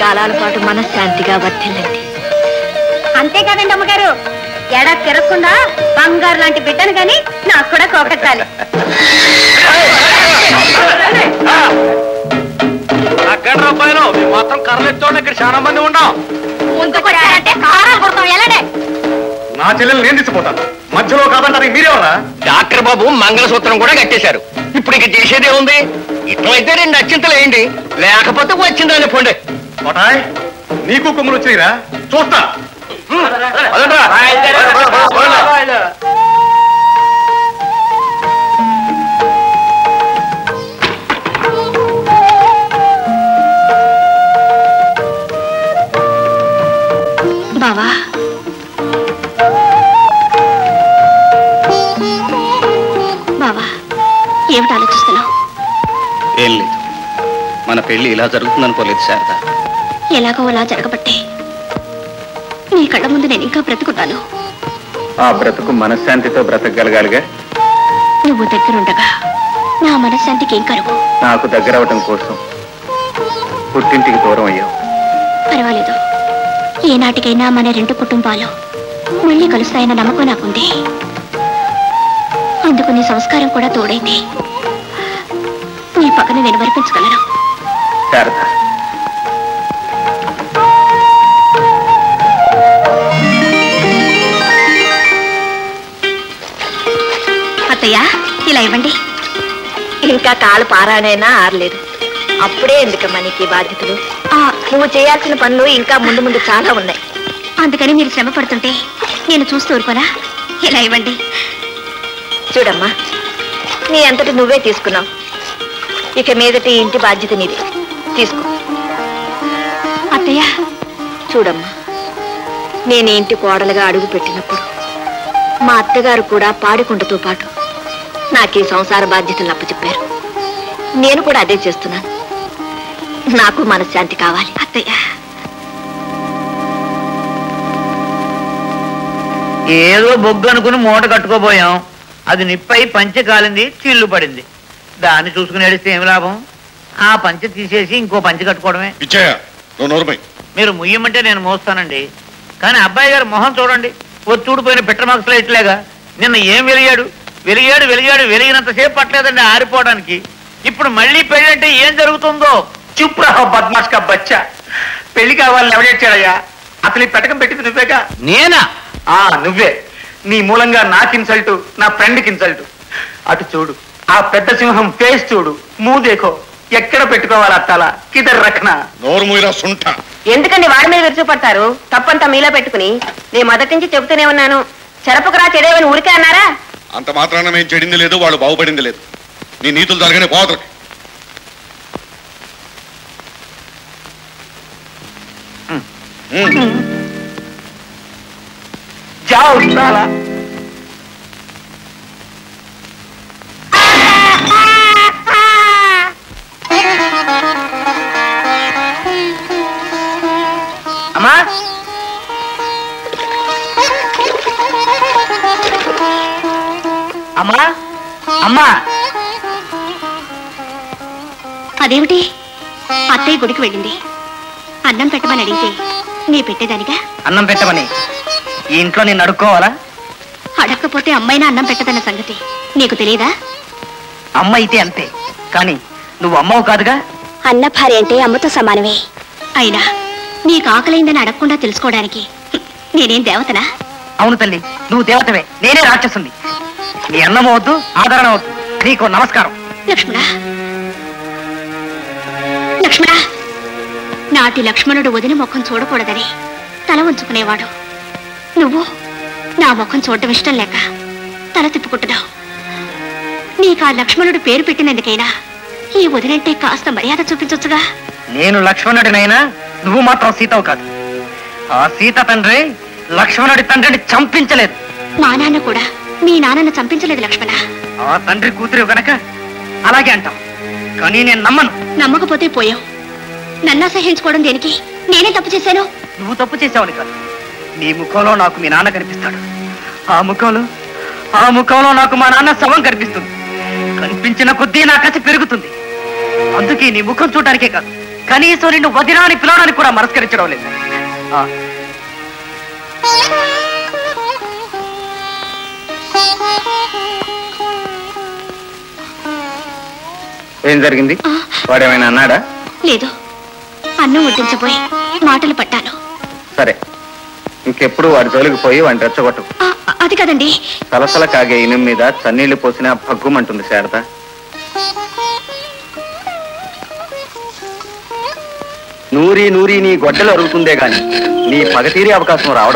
కాలాల పాటు మనశ్శాంతిగా వర్తిల్లండి. అంతేకాదండి అమ్మగారు, ఎడా తిరగకుండా బంగారు లాంటి బిడ్డను గాని నాకు కూడా కోకట్టాలి. రూపాయలు మాత్రం కర్రలెత్తోండి, ఇక్కడ చాలా మంది ఉన్నాం. నా చెల్లెలు నేను తీసుకుపోతాను, మధ్యలో కాదంటారు మీరేవరా? డాక్టర్ బాబు మంగళసూత్రం కూడా కట్టేశారు. ఇప్పుడు ఇక చేసేదే ఉంది. ఇట్లయితే 2 అత్యంతలు వేయండి, లేకపోతే వచ్చిందని పోండి. కోటాయ్, నీకు కొమ్ములు వచ్చినాయిరా, చూస్తా. బావా, బావా ఏమిటి ఆలోచిస్తున్నావు? ఏం లేదు, మన పెళ్లి ఇలా జరుగుతుందనుకోలేదు శారద. ఎలాగో అలా జరగబట్టే నీ కళ్ళ ముందు నేను ఇంకా బ్రతుకున్నాను. ఆ బ్రతుకు మనశ్శాంతితో బ్రతకగలగాలిగా. నువ్వు దగ్గరుండగా నా మనశ్శాంతికి ఏం కరువు? నాకు దగ్గర అవటం కోసం పుట్టింటికి దూరం అయ్యావు. పర్వాలేదు, ఏనాటికైనా మన 2 కుటుంబాలు మళ్ళీ కలుస్తాయన్న నమ్మకం నాకుంది. అందుకు నీ సంస్కారం కూడా తోడైంది. నీ పక్కన నేను వరిపించగలను. శారద, అత్తయ్య ఇలా ఇవ్వండి. ఇంకా కాలు పారానైనా ఆరలేదు, అప్పుడే ఎందుకమ్మా నీకు బాధ్యతలు? నువ్వు చేయాల్సిన పనులు ఇంకా ముందు ముందు చాలా ఉన్నాయి. అందుకని మీరు శ్రమ పడుతుంటే నేను చూస్తూ ఊరుకోనా? ఇలా ఇవ్వండి. చూడమ్మా, నీ అంతటి నువ్వే తీసుకున్నావు, ఇక మీదటి ఇంటి బాధ్యత నీది, తీసుకో. అత్తయ్య చూడమ్మా, నేను ఇంటి కోడలుగా అడుగు పెట్టినప్పుడు మా అత్తగారు కూడా పాడికుంటతో పాటు నాకు ఈ సంసార బాధ్యతలు అప్పచెప్పారు. నేను కూడా అదే చేస్తున్నాను. నాకు మనశ్శాంతి కావాలి. అత్తయ్య, ఏదో బొగ్గు అనుకుని మూట కట్టుకోబోయాం, అది నిప్పై పంచె కాలింది, చిల్లు పడింది. దాన్ని చూసుకుని ఏడిస్తే ఏమి లాభం? ఆ పంచె తీసేసి ఇంకో పంచె కట్టుకోవడమే. మీరు ముయ్యమంటే నేను మోస్తానండి, కానీ అబ్బాయి గారు మొహం చూడండి, ఒత్తుడిపోయిన పిట్ట మక్సలు ఇట్లేగా. నిన్న ఏం వెలిగాడు వెలిగాడు వెలిగాడు, వెలిగినంతసేపు పట్టలేదండి ఆరిపోవడానికి. ఇప్పుడు మళ్ళీ పెళ్లి అంటే ఏం జరుగుతుందో. చుప్ రహో బద్మాష్ కా బచ్చా. పెళ్లి కావాలని ఎవడేచ్చాడయ్యా? అసలు ఈ పెట్టకం పెట్టింది నువ్వేగా. నేనా? నువ్వే. నీ మూలంగా నాకు ఇన్సల్ట్, నా ఫ్రెండ్కి ఇన్సల్ట్. అటు చూడు, ఆ పెద్ద సింహం ఫేస్ చూడు, మూదేకో. ఎక్కడ పెట్టుకోవాలి అత్తాలా? కిదర్ రఖనా. నోరు మూయరా సుంఠ. ఎందుకండి వాడి మీద విరుచుపడతారు? తప్పంతా మీలో పెట్టుకుని నేను మొదటి నుంచి చెబుతూనే ఉన్నాను. చెరపకురా చెడేవని ఊరికే అన్నారా? అంత మాత్రాన మేము చెడింది లేదు, వాళ్ళు బాగుపడింది లేదు. నీ నీతులు జరగనే పోతలకి. జావ్ చాలా. అమ్మా, అమ్మా, అమ్మా. అదేమిటి? అత్తయ్య గుడికి వెళ్ళింది. అన్నం పెట్టమని అడిగితే నీ పెట్టేదానిగా? అన్నం పెట్టమని ఈ ఇంట్లో నేను అడుక్కోవాలా? అడగకపోతే అమ్మైనా అన్నం పెట్టదన్న సంగతి నీకు తెలియదా? అమ్మ అయితే అంతే, కానీ నువ్వు అమ్మవు కాదుగా. అన్న భార్య అంటే అమ్మతో సమానమే. అయినా నీకు ఆకలైందని అడగకుండా తెలుసుకోవడానికి నేనేం దేవతనా? అవును తల్లి, నువ్వు దేవతవే, నేనే రాక్షసుని. నీ అన్నం వద్దు, ఆదరణ వద్దు, నీకు నమస్కారం. లక్ష్మణ, లక్ష్మణ, నాటి లక్ష్మణుడు వదిన ముఖం చూడకూడదని తల ఉంచుకునేవాడు. నువ్వు నా ముఖం చూడటం ఇష్టం లేక తల తిప్పుకుంటున్నావు. నీకు ఆ లక్ష్మణుడు పేరు పెట్టినందుకైనా ఈ వదినంటే కాస్త మర్యాద చూపించొచ్చుగా. నేను లక్ష్మణుడినైనా నువ్వు మాత్రం సీతవు కాదు. ఆ సీత తండ్రి లక్ష్మణుడి తండ్రిని చంపించలేదు. మా నాన్న కూడా మీ నాన్నను చంపించలేదు లక్ష్మణ. ఆ తండ్రి కూతురు గనక అలాగే అంటాం, కానీ నేను నమ్మను. నమ్మకపోతే పోయావు. నన్ను అసహించుకోవడం దేనికి? నేనే తప్పు చేశాను. నువ్వు తప్పు చేసావని కాదు, నీ ముఖంలో నాకు మీ నాన్న కనిపిస్తాడు. ఆ ముఖంలో నాకు మా నాన్న శవం కనిపిస్తుంది. కనిపించిన కొద్దీ నా కసి పెరుగుతుంది. అందుకే నీ ముఖం చూడటానికే కాదు, కనీసం నిన్ను వదినా అని పిలవడానికి కూడా మనస్కరించడం లేదు. ఏం జరిగింది? వాడేమైనా అన్నాడా? లేదు, అన్నం వడ్డించబోయి మాటలు పట్టాను. సరే, ఇంకెప్పుడు వాడి జోలికి పోయి వాడిని రెచ్చగొట్టు. అది కదండి. సలసల కాగే ఇనుం మీద చన్నీళ్లు పోసినా భగ్గుమంటుంది శారద. నూరి నూరి నీ గొడ్డలు అరుగుతుందే గాని నీ పగ తీరే అవకాశం రావడం